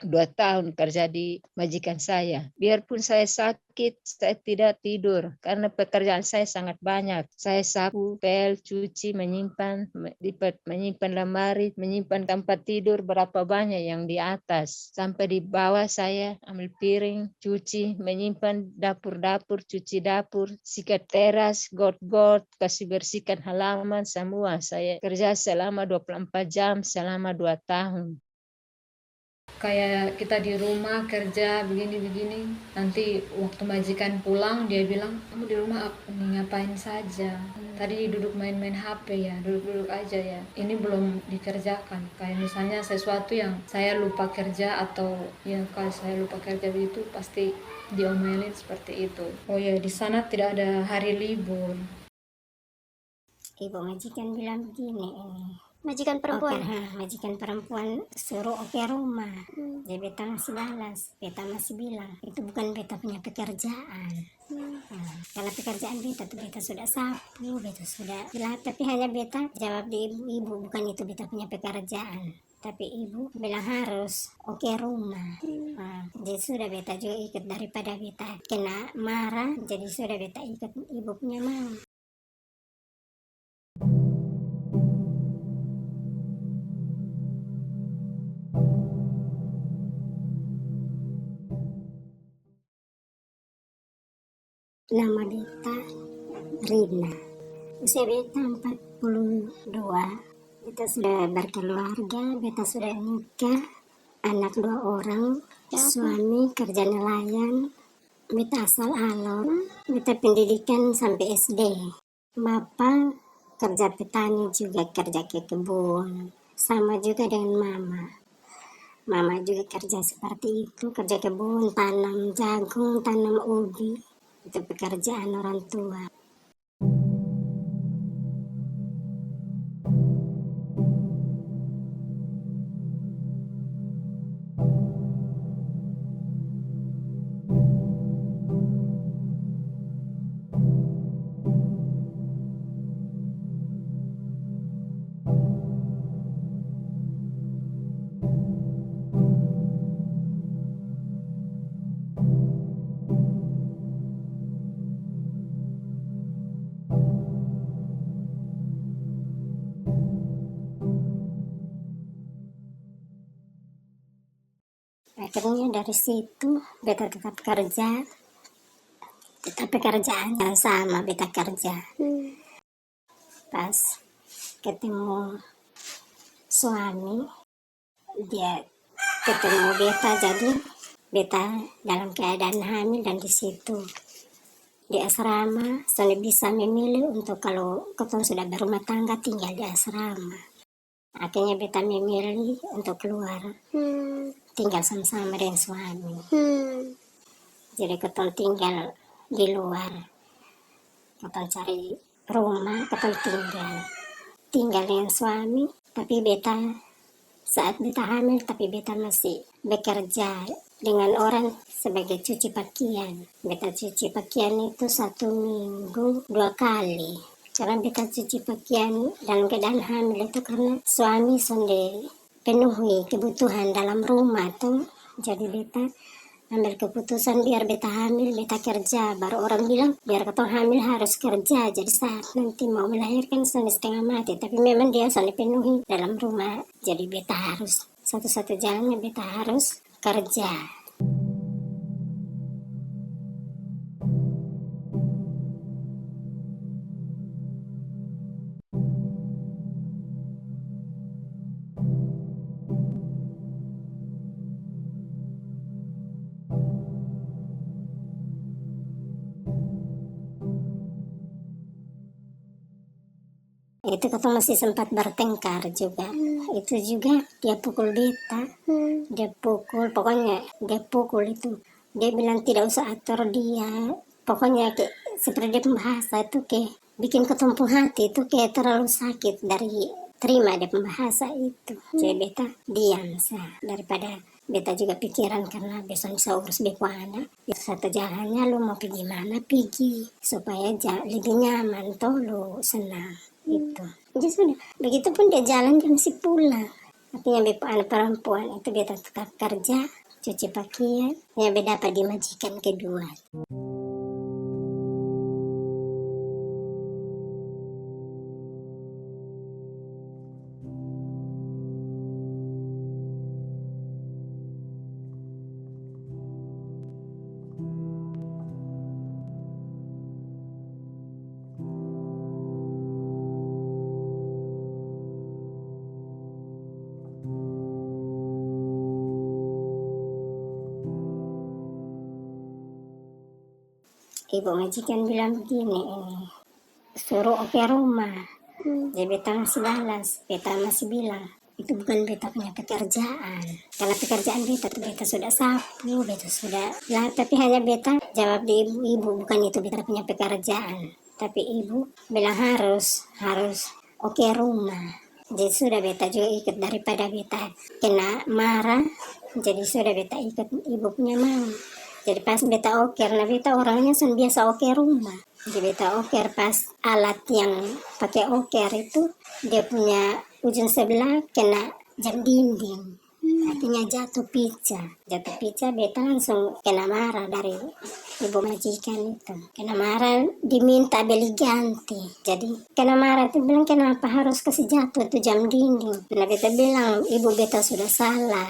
2 tahun kerja di majikan saya. Biarpun saya sakit, saya tidak tidur karena pekerjaan saya sangat banyak. Saya sapu, pel, cuci, menyimpan lemari, menyimpan tempat tidur berapa banyak yang di atas. Sampai di bawah saya ambil piring, cuci, menyimpan dapur-dapur, cuci dapur, sikat teras, got-got, kasih bersihkan halaman semua. Saya kerja selama 24 jam selama 2 tahun. Kayak kita di rumah kerja begini-begini, nanti waktu majikan pulang dia bilang, kamu di rumah ngapain saja, tadi duduk main-main HP ya, duduk-duduk aja ya, ini belum dikerjakan. Kayak misalnya sesuatu yang saya lupa kerja, atau ya kalau saya lupa kerja begitu pasti diomelin seperti itu. Oh ya, di sana tidak ada hari libur. Ibu majikan bilang begini, Majikan perempuan. Majikan perempuan suruh oke rumah. Jadi beta masih balas, beta masih bilang itu bukan beta punya pekerjaan. Karena pekerjaan beta tuh beta sudah sapu, beta sudah bilang, tapi hanya beta jawab di ibu, bukan itu beta punya pekerjaan. Tapi ibu bilang harus oke rumah. Jadi sudah beta juga ikut, daripada beta kena marah, jadi sudah beta ikut ibu punya mau. Nama beta Rina. Usia beta 42. Beta sudah berkeluarga, beta sudah nikah, anak 2 orang, suami kerja nelayan, beta asal Alor, beta pendidikan sampai SD. Bapak kerja petani juga, kerja ke kebun, sama juga dengan mama. Mama juga kerja seperti itu, kerja kebun, tanam jagung, tanam ubi. Itu pekerjaan orang tua. Akhirnya dari situ beta tetap kerja, tetap pekerjaan yang sama beta kerja. Pas ketemu suami, dia ketemu beta, jadi beta dalam keadaan hamil, dan di situ di asrama sudah bisa memilih untuk kalau ketemu sudah berumah tangga tinggal di asrama. Akhirnya beta memilih untuk keluar, tinggal sama-sama dengan suami. Jadi ketemu tinggal di luar, ketemu cari rumah, ketemu tinggal dengan suami. Tapi beta saat beta hamil, tapi beta masih bekerja dengan orang sebagai cuci pakaian. Beta cuci pakaian itu 1 minggu 2 kali. Karena beta cuci pakaian dalam keadaan hamil itu karena suami sudah penuhi kebutuhan dalam rumah tuh. Jadi beta ambil keputusan biar beta hamil, beta kerja. Baru orang bilang biar ketong hamil harus kerja, jadi saat nanti mau melahirkan sudah setengah mati. Tapi memang dia sudah penuhi dalam rumah, jadi beta harus, satu-satu jalannya beta harus kerja. Itu ketemu masih sempat bertengkar juga. Itu juga dia pukul beta, dia pukul, pokoknya dia pukul itu. Dia bilang tidak usah atur dia, pokoknya kayak seperti dia pembahasa itu kayak bikin ketumpuk hati, itu kayak terlalu sakit dari terima dia pembahasa itu. Jadi beta diam sah, daripada beta juga pikiran karena besok bisa urus beku anak. Itu satu jalannya, lu mau pergi mana pergi, supaya lebih nyaman toh, lu senang. Itu jadi sudah begitupun dia jalan, dia masih pulang. Artinya anak perempuan itu beta tetap kerja, cuci pakaian, yang beda dapat di majikan kedua. Ibu majikan bilang begini, suruh oke rumah. Jadi beta masih balas, beta masih bilang, itu bukan beta punya pekerjaan. Karena pekerjaan beta sudah sapu, beta sudah, ya, tapi hanya beta jawab di ibu, bukan itu beta punya pekerjaan. Tapi ibu bilang harus oke rumah. Jadi sudah beta juga ikut, daripada beta kena marah, jadi sudah beta ikut ibu punya mau. Jadi pas beta oker, nah beta orangnya biasa oker rumah. Jadi beta oker pas alat yang pakai oker itu, dia punya ujung sebelah kena jam dinding. Artinya jatuh pica. Jatuh pica beta langsung kena marah dari ibu majikan itu. Kena marah diminta beli ganti. Jadi kena marah itu bilang kenapa harus kasih jatuh itu jam dinding. Nah beta bilang ibu beta sudah salah.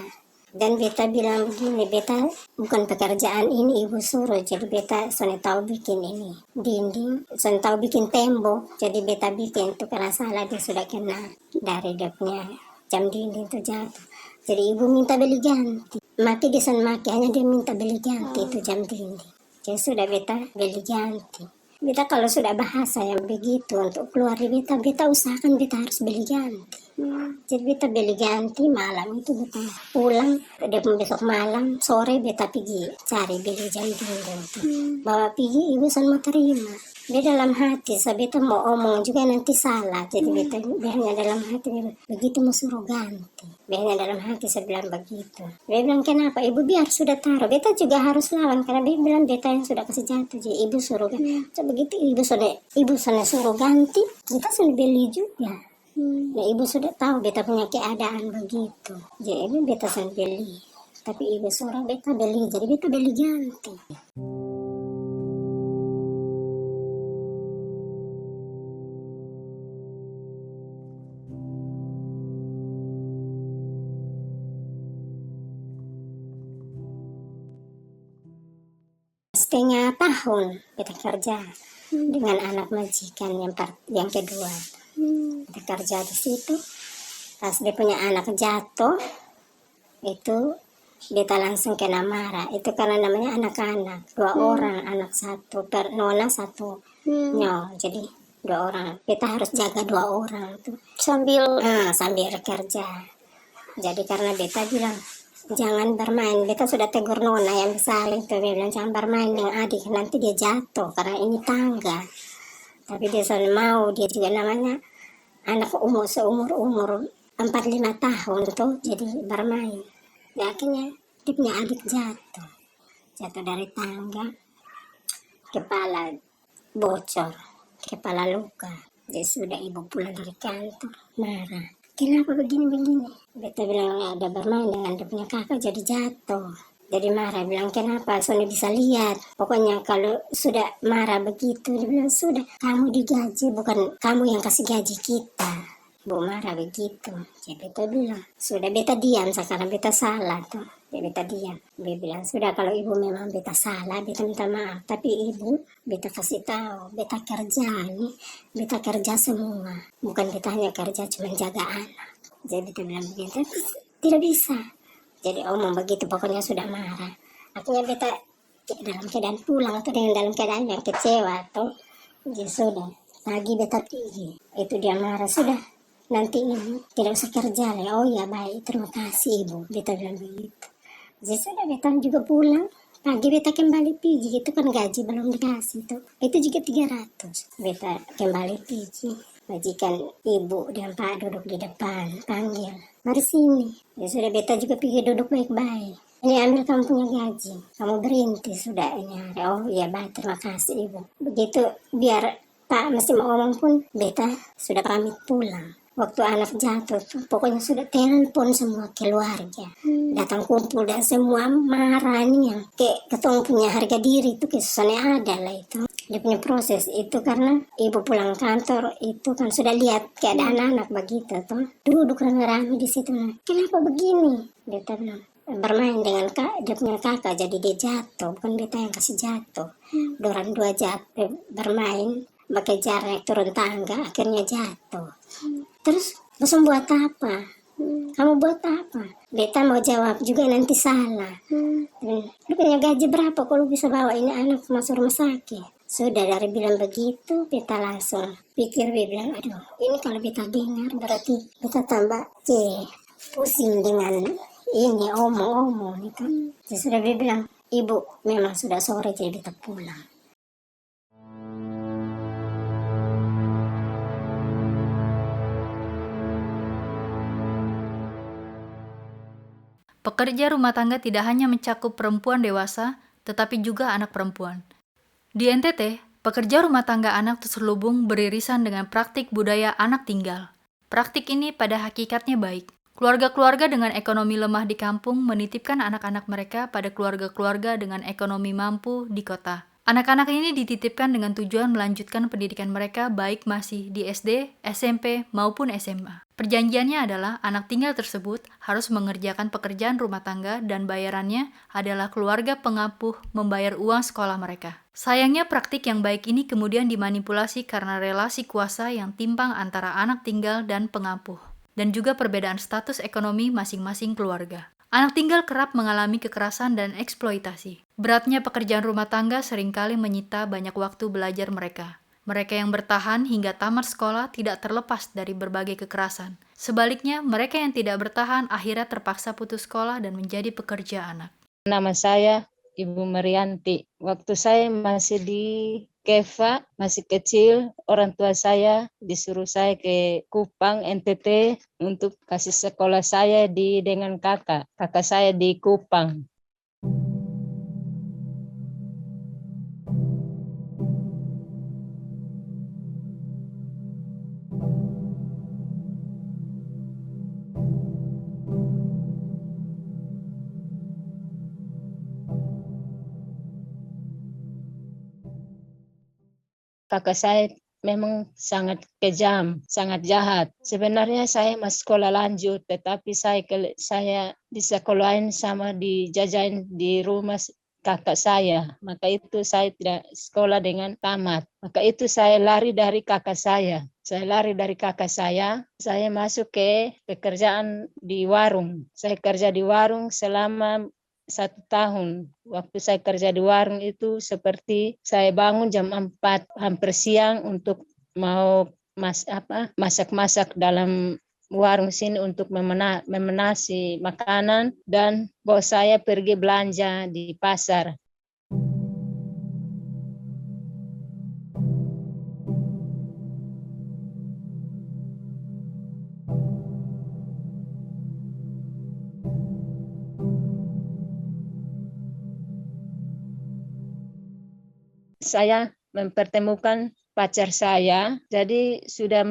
Dan beta bilang begini, beta bukan pekerjaan ini ibu suruh, jadi beta soalnya tahu bikin ini dinding, soalnya tahu bikin tembok, jadi beta bikin itu karena salah dia sudah kena dari dia punya jam dinding itu jatuh. Jadi ibu minta beli ganti, maki dia maki hanya dia minta beli ganti itu jam dinding. Jadi sudah beta beli ganti. Beta kalau sudah bahasa yang begitu untuk keluar di beta usahakan beta harus beli ganti. Jadi beta beli ganti malam itu beta pulang, dia besok malam sore beta pergi cari beli jam dinding itu. Bawa pergi ibu mau terima. Dia dalam hati, beta mau omong juga nanti salah. Jadi beta biarnya dalam hati begitu mau suruh ganti. Biarnya dalam hati saya bilang begitu. Dia bilang kenapa? Ibu biar sudah taruh. Beta juga harus lawan karena dia bilang beta yang sudah kasih jatuh. Jadi ibu suruh ganti. So, begitu ibu sudah suruh ganti, kita sudah beli juga. Nah, ibu sudah tahu beta punya keadaan begitu. Jadi beta sudah beli. Tapi ibu suruh beta beli. Jadi beta beli ganti. Setengah tahun kita kerja dengan anak majikan yang kedua. Kita kerja di situ. Pas dia punya anak jatuh, itu beta langsung kena marah. Itu karena namanya anak-anak, 2 orang, anak satu, nona satu nyol. Jadi 2 orang. Beta harus jaga 2 orang tuh sambil kerja. Jadi karena beta bilang jangan bermain, beta sudah tegur nona yang besar itu, dia bilang jangan bermain dengan adik, nanti dia jatuh karena ini tangga. Tapi dia selalu mau, dia juga namanya anak seumur 4-5 tahun tuh, jadi bermain. Dan akhirnya dia punya adik jatuh dari tangga, kepala bocor, kepala luka. Jadi sudah ibu pulang dari kantor marah. Kenapa begini? Beta bilang ada bermain dengan dia punya kakak jadi jatuh. Jadi marah, bilang kenapa? Soalnya bisa lihat. Pokoknya kalau sudah marah begitu, dia bilang sudah kamu digaji, bukan kamu yang kasih gaji kita. Bu marah begitu. Jadi beta bilang sudah beta diam sekarang beta salah tuh. Jadi beta diam. Dia bilang sudah kalau ibu memang beta salah, beta minta maaf. Tapi ibu beta kasih tahu, beta kerja nih, beta kerja semua. Bukan beta hanya kerja cuma jaga anak. Jadi beta bilang begitu, tidak bisa. Jadi omong begitu pokoknya sudah marah. Akhirnya beta dalam keadaan pulang atau dengan dalam keadaan yang kecewa tuh. Jadi sudah pagi beta pergi. Itu dia marah sudah. Nanti ibu tidak usah kerja lah. Oh ya baik, terima kasih ibu. Beta bilang begitu. Jadi sudah beta juga pulang. Pagi beta kembali pergi. Itu kan gaji belum dikasih tuh. Itu juga 300. Beta kembali pergi. Majikan ibu dan pak duduk di depan. Panggil. Mari sini. Ya sudah beta juga pergi duduk baik-baik. Ini ambil kamu punya gaji. Kamu berhenti sudah ini hari. Oh iya baik, terima kasih ibu. Begitu biar pak mesti mau ngomong pun beta sudah pamit pulang. waktu anak jatuh tuh pokoknya sudah telepon semua keluarga, datang kumpul dan semua marah nih yang kayak ketemu punya harga diri itu kesusahannya ada lah itu. Dia punya proses itu karena ibu pulang kantor itu kan sudah lihat keadaan anak begitu tuh, duduk rame-rame di situ. Kenapa begini? Dia bilang bermain dengan dia punya kakak jadi dia jatuh, bukan beta yang kasih jatuh. Dorang dua jatuh bermain pakai jarak turun tangga akhirnya jatuh. Terus langsung buat apa? Kamu buat apa? Beta mau jawab juga nanti salah. Lu punya gaji berapa kalau bisa bawa ini anak masuk rumah sakit? Sudah dari bilang begitu, beta langsung pikir, beta bilang, aduh, ini kalau beta dengar berarti beta tambah pusing dengan ini omong-omong itu. Jadi sudah beta bilang, ibu memang sudah sore jadi beta pulang. Pekerja rumah tangga tidak hanya mencakup perempuan dewasa, tetapi juga anak perempuan. Di NTT, pekerja rumah tangga anak terselubung beririsan dengan praktik budaya anak tinggal. Praktik ini pada hakikatnya baik. Keluarga-keluarga dengan ekonomi lemah di kampung menitipkan anak-anak mereka pada keluarga-keluarga dengan ekonomi mampu di kota. Anak-anak ini dititipkan dengan tujuan melanjutkan pendidikan mereka baik masih di SD, SMP, maupun SMA. Perjanjiannya adalah anak tinggal tersebut harus mengerjakan pekerjaan rumah tangga dan bayarannya adalah keluarga pengapuh membayar uang sekolah mereka. Sayangnya praktik yang baik ini kemudian dimanipulasi karena relasi kuasa yang timpang antara anak tinggal dan pengapuh, dan juga perbedaan status ekonomi masing-masing keluarga. Anak tinggal kerap mengalami kekerasan dan eksploitasi. Beratnya pekerjaan rumah tangga seringkali menyita banyak waktu belajar mereka. Mereka yang bertahan hingga tamat sekolah tidak terlepas dari berbagai kekerasan. Sebaliknya, mereka yang tidak bertahan akhirnya terpaksa putus sekolah dan menjadi pekerja anak. Nama saya Ibu Marianti. Waktu saya masih di Keva, masih kecil, orang tua saya disuruh saya ke Kupang, NTT, untuk kasih sekolah saya dengan kakak. Kakak saya di Kupang. Kakak saya memang sangat kejam, sangat jahat. Sebenarnya saya masih sekolah lanjut, tetapi saya disekolahin sama dijajain di rumah kakak saya. Maka itu saya tidak sekolah dengan tamat. Maka itu saya lari dari kakak saya. Saya masuk ke pekerjaan di warung. Saya kerja di warung selama 1 tahun. Waktu saya kerja di warung itu seperti saya bangun jam 4 hampir siang untuk mau masak-masak dalam warung sini untuk memenasi makanan, dan bos saya pergi belanja di pasar. Saya mempertemukan pacar saya, jadi sudah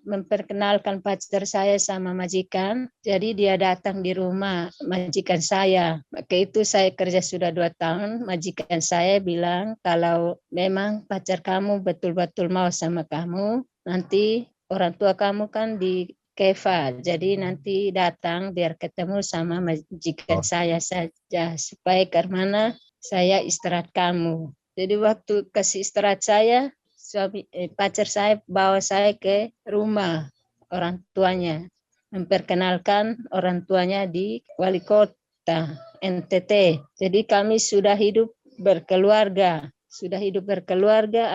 memperkenalkan pacar saya sama majikan, jadi dia datang di rumah majikan saya. Maka itu saya kerja sudah 2 tahun, majikan saya bilang kalau memang pacar kamu betul-betul mau sama kamu, nanti orang tua kamu kan di Keva, jadi nanti datang biar ketemu sama majikan saya saja, supaya karena saya istirahat kamu. Jadi waktu kasih istirahat saya, pacar saya bawa saya ke rumah orang tuanya, memperkenalkan orang tuanya di wali kota NTT. Jadi kami sudah hidup berkeluarga.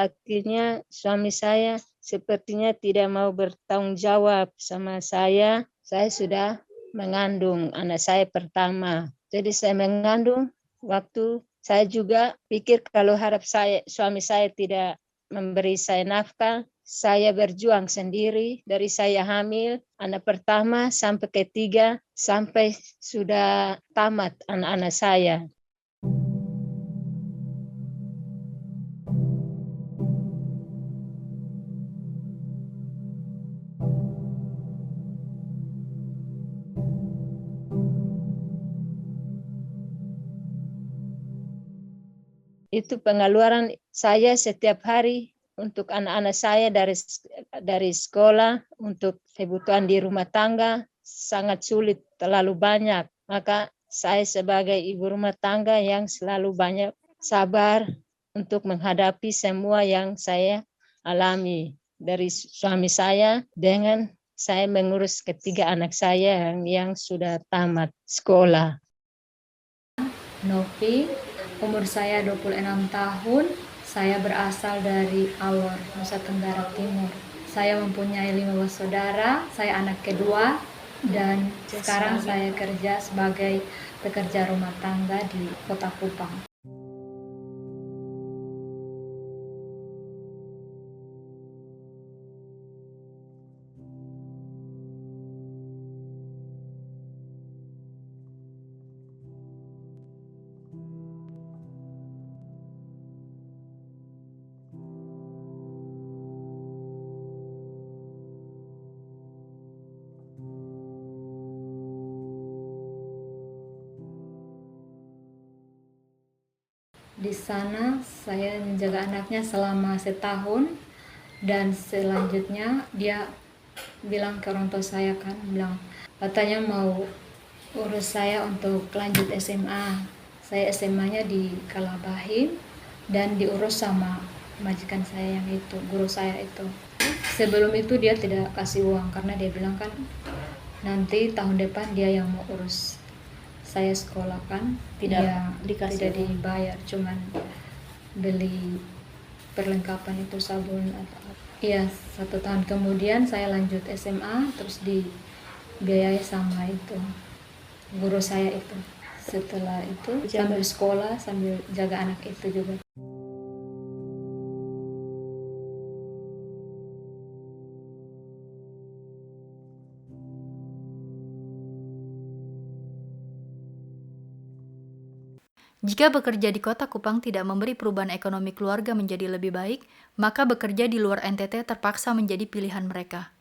Akhirnya suami saya sepertinya tidak mau bertanggung jawab sama saya. Saya sudah mengandung anak saya pertama. Jadi saya mengandung waktu saya juga pikir kalau suami saya tidak memberi saya nafkah, saya berjuang sendiri dari saya hamil anak pertama sampai ketiga, sampai sudah tamat anak-anak saya. Itu pengeluaran saya setiap hari untuk anak-anak saya dari sekolah, untuk kebutuhan di rumah tangga sangat sulit, terlalu banyak. Maka saya sebagai ibu rumah tangga yang selalu banyak sabar untuk menghadapi semua yang saya alami dari suami saya dengan saya mengurus ketiga anak saya yang sudah tamat sekolah. Novi, umur saya 26 tahun. Saya berasal dari Alor, Nusa Tenggara Timur. Saya mempunyai 5 bersaudara, saya anak kedua, dan sekarang saya kerja sebagai pekerja rumah tangga di Kota Kupang. Di sana saya menjaga anaknya selama setahun, dan selanjutnya dia bilang ke orang tua saya, katanya mau urus saya untuk lanjut SMA. Saya SMA-nya di Kalabahim dan diurus sama majikan saya yang itu, guru saya itu. Sebelum itu dia tidak kasih uang karena dia bilang kan nanti tahun depan dia yang mau urus saya sekolah kan, Tidak tidak dibayar, cuman beli perlengkapan itu sabun atau apa. Iya, 1 tahun kemudian saya lanjut SMA, terus dibiayai sama itu guru saya itu. Setelah itu sambil sekolah sambil jaga anak itu juga. Jika bekerja di Kota Kupang tidak memberi perubahan ekonomi keluarga menjadi lebih baik, maka bekerja di luar NTT terpaksa menjadi pilihan mereka.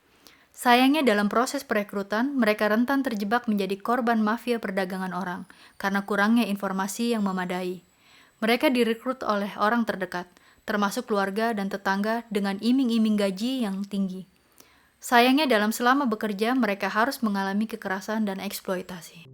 Sayangnya dalam proses perekrutan, mereka rentan terjebak menjadi korban mafia perdagangan orang karena kurangnya informasi yang memadai. Mereka direkrut oleh orang terdekat, termasuk keluarga dan tetangga dengan iming-iming gaji yang tinggi. Sayangnya selama bekerja, mereka harus mengalami kekerasan dan eksploitasi.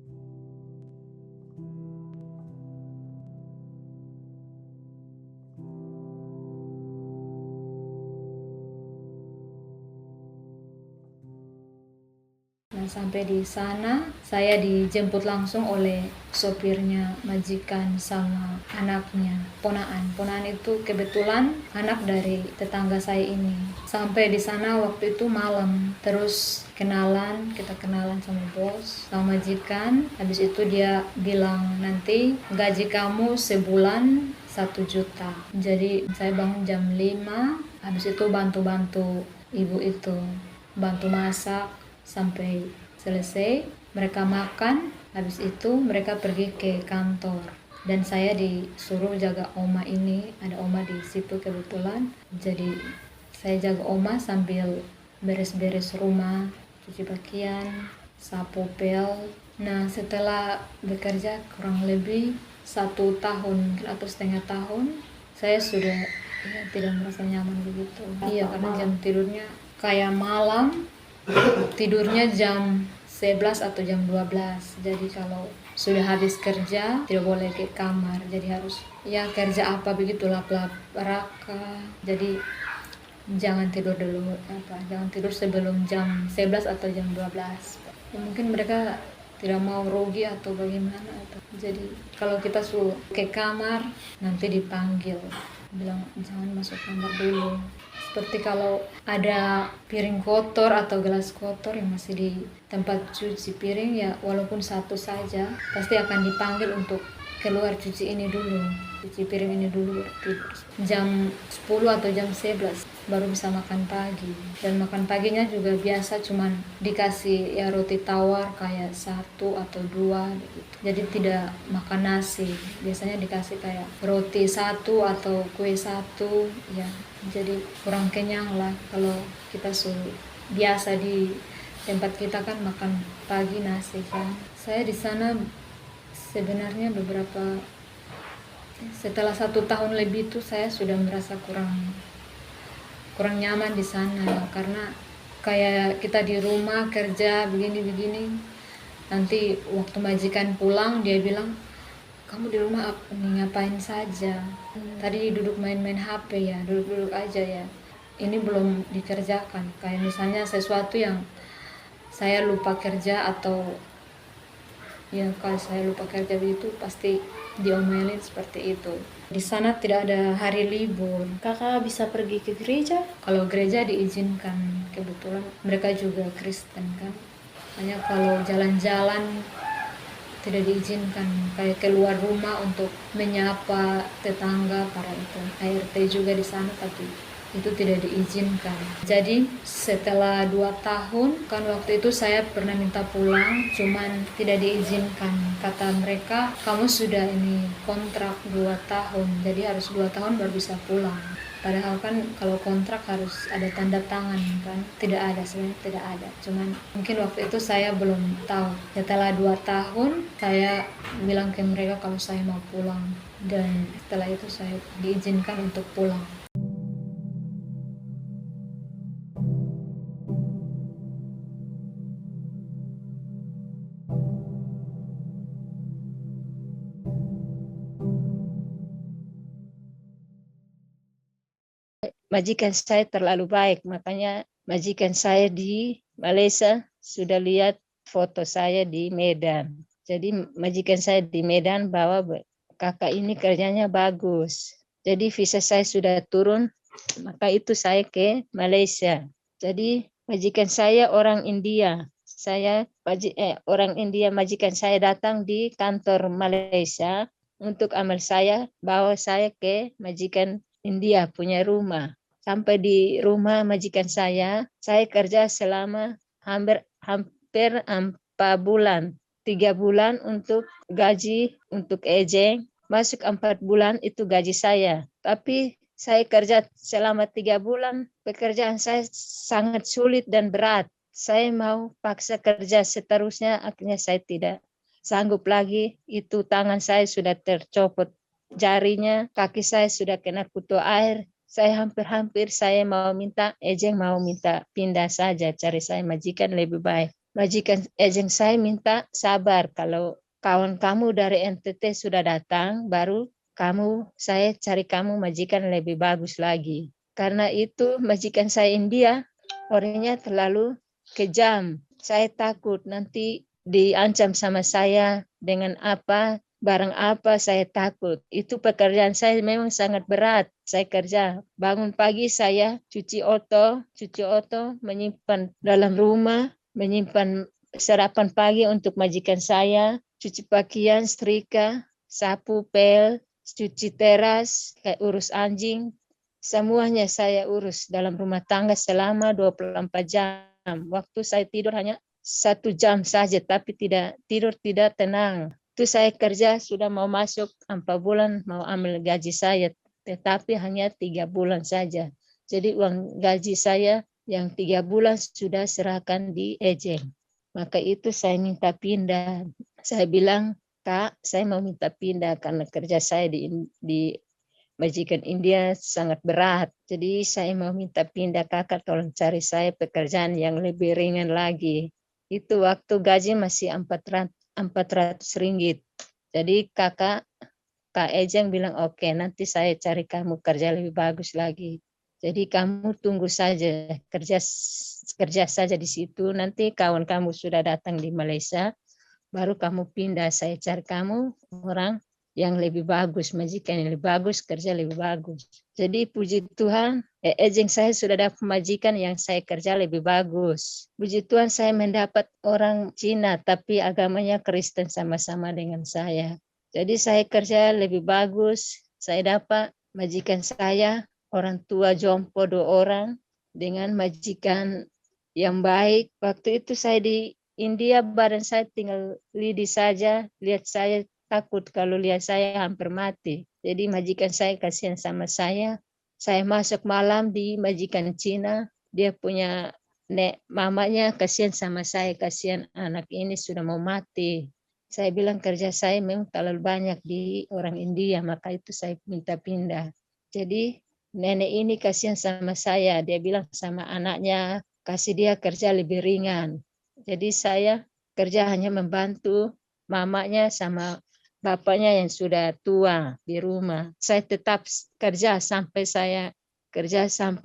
Sampai di sana saya dijemput langsung oleh sopirnya majikan sama anaknya, ponaan itu kebetulan anak dari tetangga saya ini. Sampai di sana waktu itu malam, terus kita kenalan sama bos, sama majikan. Habis itu dia bilang nanti gaji kamu sebulan 1 juta. Jadi saya bangun jam 5, habis itu bantu ibu itu, bantu masak sampai selesai, mereka makan, habis itu mereka pergi ke kantor dan saya disuruh jaga oma ini, ada oma di situ kebetulan, jadi saya jaga oma sambil beres-beres rumah, cuci pakaian, sapu pel. Nah, setelah bekerja kurang lebih 1 tahun atau setengah tahun, saya sudah tidak merasa nyaman begitu. Iya, karena jam tidurnya kayak malam tidurnya jam 11 atau jam 12. Jadi kalau sudah habis kerja tidak boleh ke kamar. Jadi harus kerja apa begitu, lap-lap raka. Jadi jangan tidur dulu jangan tidur sebelum jam 11 atau jam 12. Mungkin mereka tidak mau rugi atau bagaimana jadi kalau kita suruh ke kamar nanti dipanggil, bilang jangan masuk kamar dulu. Seperti kalau ada piring kotor atau gelas kotor yang masih di tempat cuci piring, walaupun 1 saja pasti akan dipanggil untuk keluar cuci ini dulu, cuci piring ini dulu. Jam 10 atau jam 11 baru bisa makan pagi, dan makan paginya juga biasa cuman dikasih roti tawar kayak 1 atau 2 gitu. Jadi tidak makan nasi, biasanya dikasih kayak roti 1 atau kue 1 ya. Jadi kurang kenyang lah kalau kita biasa di tempat kita kan makan pagi nasi kan. Saya di sana sebenarnya beberapa Setelah 1 tahun lebih itu saya sudah merasa kurang nyaman di sana, karena kayak kita di rumah kerja begini-begini, nanti waktu majikan pulang dia bilang, kamu di rumah ngapain saja? Tadi duduk main-main HP ya, duduk-duduk aja ya. Ini belum dikerjakan. Kayak misalnya sesuatu yang saya lupa kerja, atau ya kalau saya lupa kerja begitu pasti diomelin seperti itu. Di sana tidak ada hari libur. Kakak bisa pergi ke gereja? Kalau gereja diizinkan, kebetulan mereka juga Kristen kan. Hanya kalau jalan-jalan tidak diizinkan, kayak keluar rumah untuk menyapa tetangga para itu ART juga di sana, tapi itu tidak diizinkan. Jadi setelah 2 tahun kan, waktu itu saya pernah minta pulang, cuman tidak diizinkan. Kata mereka, kamu sudah ini kontrak 2 tahun, jadi harus 2 tahun baru bisa pulang. Padahal kan kalau kontrak harus ada tanda tangan kan, tidak ada, sebenarnya tidak ada. Cuman mungkin waktu itu saya belum tahu. Setelah 2 tahun saya bilang ke mereka kalau saya mau pulang, dan setelah itu saya diizinkan untuk pulang. Majikan saya terlalu baik, makanya majikan saya di Malaysia sudah lihat foto saya di Medan. Jadi majikan saya di Medan bahwa kakak ini kerjanya bagus. Jadi visa saya sudah turun, maka itu saya ke Malaysia. Jadi majikan saya orang India. Orang India, majikan saya datang di kantor Malaysia untuk amal saya, bawa saya ke majikan India punya rumah. Sampai di rumah majikan saya kerja selama hampir 4 bulan. 3 bulan untuk gaji, untuk ejeng. Masuk 4 bulan itu gaji saya. Tapi saya kerja selama 3 bulan, pekerjaan saya sangat sulit dan berat. Saya mau paksa kerja seterusnya, akhirnya saya tidak sanggup lagi. Itu tangan saya sudah tercopot jarinya, kaki saya sudah kena kutu air. Saya hampir saya mau minta ejeng, mau minta pindah saja, cari saya majikan lebih baik. Majikan ejeng saya minta sabar, kalau kawan kamu dari NTT sudah datang, baru saya cari kamu majikan lebih bagus lagi. Karena itu majikan saya India, orangnya terlalu kejam. Saya takut nanti diancam sama saya dengan apa, barang apa, saya takut. Itu pekerjaan saya memang sangat berat. Saya kerja, bangun pagi saya cuci oto, menyimpan dalam rumah, menyimpan sarapan pagi untuk majikan saya, cuci pakaian, setrika, sapu, pel, cuci teras, kayak urus anjing. Semuanya saya urus dalam rumah tangga selama 24 jam. Waktu saya tidur hanya 1 jam saja, tapi tidur tidak tenang. Itu saya kerja sudah mau masuk 4 bulan, mau ambil gaji saya, tetapi hanya 3 bulan saja. Jadi uang gaji saya yang 3 bulan sudah serahkan di ejeng. Maka itu saya minta pindah. Saya bilang, Kak, saya mau minta pindah karena kerja saya di majikan India sangat berat. Jadi saya mau minta pindah, kakak tolong cari saya pekerjaan yang lebih ringan lagi. Itu waktu gaji masih 400 ringgit. Jadi Kak Ejeng bilang, oke, nanti saya cari kamu kerja lebih bagus lagi. Jadi kamu tunggu saja, kerja saja di situ. Nanti kawan kamu sudah datang di Malaysia, baru kamu pindah. Saya cari kamu orang yang lebih bagus, majikan yang lebih bagus, kerja lebih bagus. Jadi puji Tuhan, ejeng saya sudah dapat majikan yang saya kerja lebih bagus. Puji Tuhan saya mendapat orang Cina, tapi agamanya Kristen sama-sama dengan saya. Jadi saya kerja lebih bagus, saya dapat majikan saya, orang tua jompo 2 orang, dengan majikan yang baik. Waktu itu saya di India, badan saya tinggal lidi saja, lihat saya takut kalau lihat saya hampir mati. Jadi majikan saya kasihan sama saya. Saya masuk malam di majikan Cina. Dia punya mamanya kasihan sama saya. Kasihan anak ini sudah mau mati. Saya bilang kerja saya memang terlalu banyak di orang India, maka itu saya minta pindah. Jadi nenek ini kasihan sama saya, dia bilang sama anaknya, kasih dia kerja lebih ringan. Jadi saya kerja hanya membantu mamanya sama bapaknya yang sudah tua di rumah. Saya tetap kerja sampai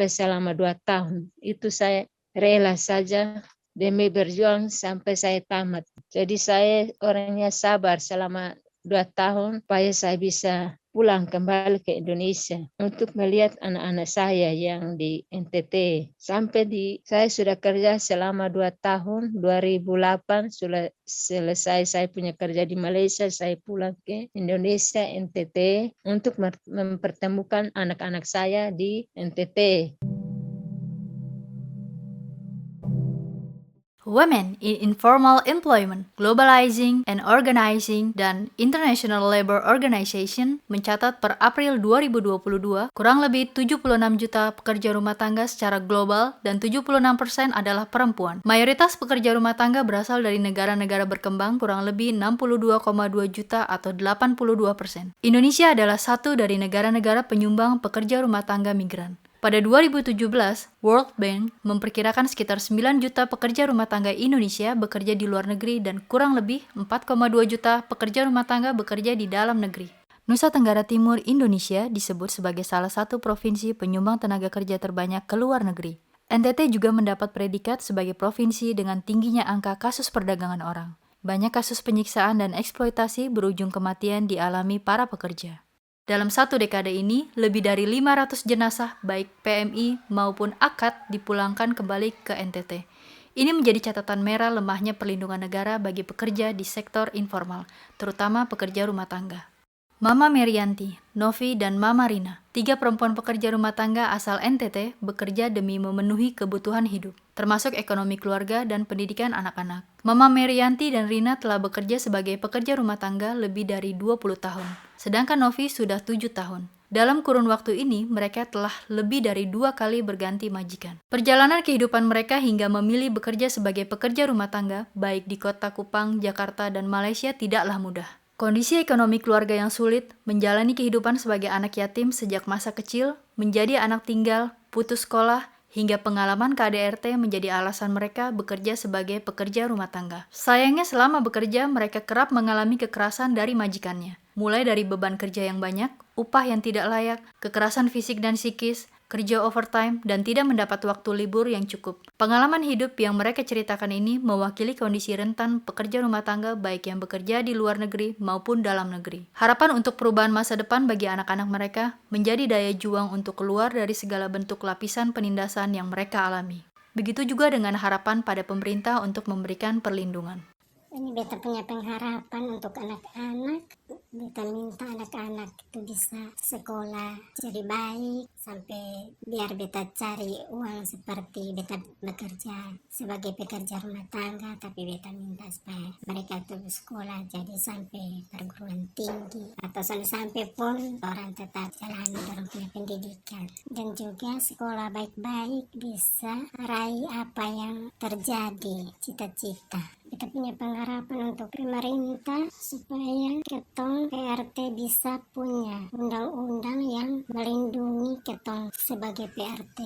selama 2 tahun. Itu saya rela saja demi berjuang sampai saya tamat. Jadi saya orangnya sabar selama 2 tahun supaya saya bisa pulang kembali ke Indonesia untuk melihat anak-anak saya yang di NTT. Saya sudah kerja selama 2 tahun, 2008 sudah selesai saya punya kerja di Malaysia, saya pulang ke Indonesia NTT untuk mempertemukan anak-anak saya di NTT. Women in Informal Employment, Globalizing and Organizing, dan International Labour Organization mencatat per April 2022, kurang lebih 76 juta pekerja rumah tangga secara global dan 76% adalah perempuan. Mayoritas pekerja rumah tangga berasal dari negara-negara berkembang, kurang lebih 62,2 juta atau 82%. Indonesia adalah satu dari negara-negara penyumbang pekerja rumah tangga migran. Pada 2017, World Bank memperkirakan sekitar 9 juta pekerja rumah tangga Indonesia bekerja di luar negeri dan kurang lebih 4,2 juta pekerja rumah tangga bekerja di dalam negeri. Nusa Tenggara Timur, Indonesia disebut sebagai salah satu provinsi penyumbang tenaga kerja terbanyak ke luar negeri. NTT juga mendapat predikat sebagai provinsi dengan tingginya angka kasus perdagangan orang. Banyak kasus penyiksaan dan eksploitasi berujung kematian dialami para pekerja. Dalam 1 dekade ini, lebih dari 500 jenazah baik PMI maupun AKAD dipulangkan kembali ke NTT. Ini menjadi catatan merah lemahnya perlindungan negara bagi pekerja di sektor informal, terutama pekerja rumah tangga. Mama Merianti, Novi, dan Mama Rina, 3 perempuan pekerja rumah tangga asal NTT bekerja demi memenuhi kebutuhan hidup, termasuk ekonomi keluarga dan pendidikan anak-anak. Mama Merianti dan Rina telah bekerja sebagai pekerja rumah tangga lebih dari 20 tahun, sedangkan Novi sudah 7 tahun. Dalam kurun waktu ini, mereka telah lebih dari 2 kali berganti majikan. Perjalanan kehidupan mereka hingga memilih bekerja sebagai pekerja rumah tangga, baik di kota Kupang, Jakarta, dan Malaysia tidaklah mudah. Kondisi ekonomi keluarga yang sulit, menjalani kehidupan sebagai anak yatim sejak masa kecil, menjadi anak tinggal, putus sekolah, hingga pengalaman KDRT menjadi alasan mereka bekerja sebagai pekerja rumah tangga. Sayangnya selama bekerja, mereka kerap mengalami kekerasan dari majikannya. Mulai dari beban kerja yang banyak, upah yang tidak layak, kekerasan fisik dan psikis, kerja overtime, dan tidak mendapat waktu libur yang cukup. Pengalaman hidup yang mereka ceritakan ini mewakili kondisi rentan pekerja rumah tangga baik yang bekerja di luar negeri maupun dalam negeri. Harapan untuk perubahan masa depan bagi anak-anak mereka menjadi daya juang untuk keluar dari segala bentuk lapisan penindasan yang mereka alami. Begitu juga dengan harapan pada pemerintah untuk memberikan perlindungan. Ini beta punya pengharapan untuk anak-anak. Beta minta anak-anak itu bisa sekolah jadi baik sampai biar beta cari uang seperti beta bekerja sebagai pekerja rumah tangga, tapi beta minta supaya mereka itu sekolah jadi sampai perguruan tinggi atau sampai pun orang tetap jalani dalam punya pendidikan, dan juga sekolah baik-baik bisa raih apa yang terjadi cita-cita. Kita punya pengharapan untuk pemerintah supaya ketong PRT bisa punya undang-undang yang melindungi ketong sebagai PRT.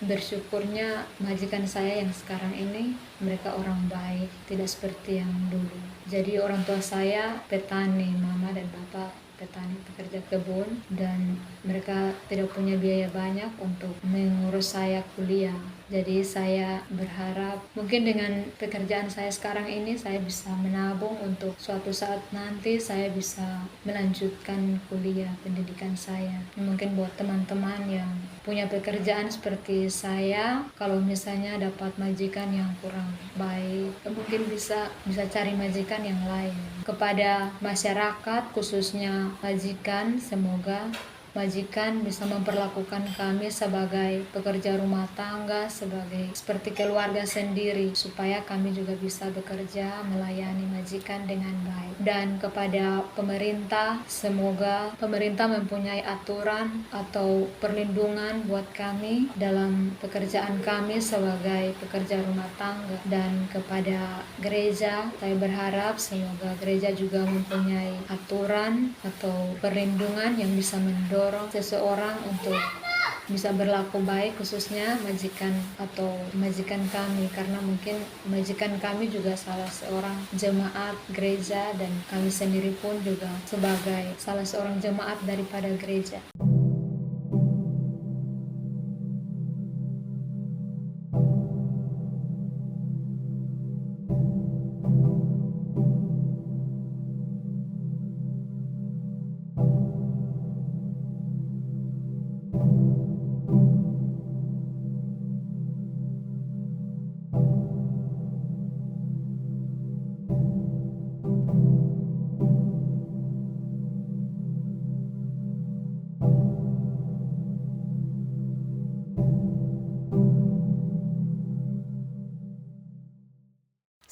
Bersyukurnya majikan saya yang sekarang ini, mereka orang baik, tidak seperti yang dulu. Jadi orang tua saya petani, mama dan bapak petani pekerja kebun, dan mereka tidak punya biaya banyak untuk mengurus saya kuliah. Jadi saya berharap mungkin dengan pekerjaan saya sekarang ini saya bisa menabung untuk suatu saat nanti saya bisa melanjutkan kuliah pendidikan saya. Mungkin buat teman-teman yang punya pekerjaan seperti saya, kalau misalnya dapat majikan yang kurang baik, mungkin bisa cari majikan yang lain. Kepada masyarakat khususnya majikan, semoga majikan bisa memperlakukan kami sebagai pekerja rumah tangga, sebagai seperti keluarga sendiri, supaya kami juga bisa bekerja melayani majikan dengan baik. Dan kepada pemerintah, semoga pemerintah mempunyai aturan atau perlindungan buat kami dalam pekerjaan kami sebagai pekerja rumah tangga. Dan kepada gereja, saya berharap semoga gereja juga mempunyai aturan atau perlindungan yang bisa mendorong seseorang untuk bisa berlaku baik, khususnya majikan atau majikan kami, karena mungkin majikan kami juga salah seorang jemaat gereja dan kami sendiri pun juga sebagai salah seorang jemaat daripada gereja.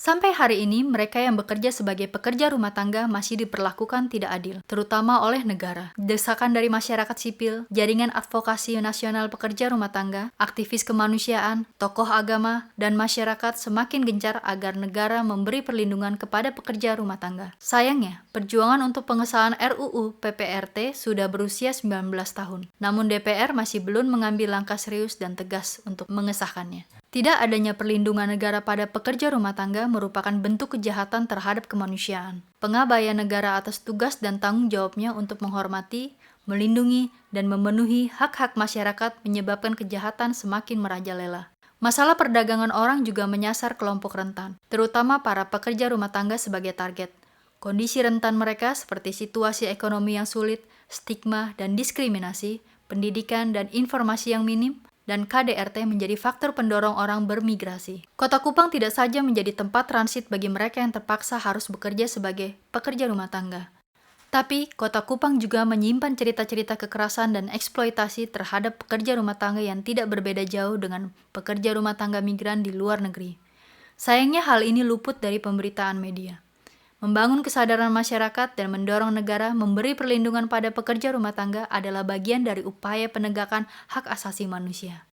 Sampai hari ini, mereka yang bekerja sebagai pekerja rumah tangga masih diperlakukan tidak adil, terutama oleh negara. Desakan dari masyarakat sipil, jaringan advokasi nasional pekerja rumah tangga, aktivis kemanusiaan, tokoh agama, dan masyarakat semakin gencar agar negara memberi perlindungan kepada pekerja rumah tangga. Sayangnya, perjuangan untuk pengesahan RUU PPRT sudah berusia 19 tahun. Namun DPR masih belum mengambil langkah serius dan tegas untuk mengesahkannya. Tidak adanya perlindungan negara pada pekerja rumah tangga merupakan bentuk kejahatan terhadap kemanusiaan. Pengabaian negara atas tugas dan tanggung jawabnya untuk menghormati, melindungi, dan memenuhi hak-hak masyarakat menyebabkan kejahatan semakin merajalela. Masalah perdagangan orang juga menyasar kelompok rentan, terutama para pekerja rumah tangga sebagai target. Kondisi rentan mereka seperti situasi ekonomi yang sulit, stigma dan diskriminasi, pendidikan dan informasi yang minim, dan KDRT menjadi faktor pendorong orang bermigrasi. Kota Kupang tidak saja menjadi tempat transit bagi mereka yang terpaksa harus bekerja sebagai pekerja rumah tangga. Tapi, Kota Kupang juga menyimpan cerita-cerita kekerasan dan eksploitasi terhadap pekerja rumah tangga yang tidak berbeda jauh dengan pekerja rumah tangga migran di luar negeri. Sayangnya hal ini luput dari pemberitaan media. Membangun kesadaran masyarakat dan mendorong negara memberi perlindungan pada pekerja rumah tangga adalah bagian dari upaya penegakan hak asasi manusia.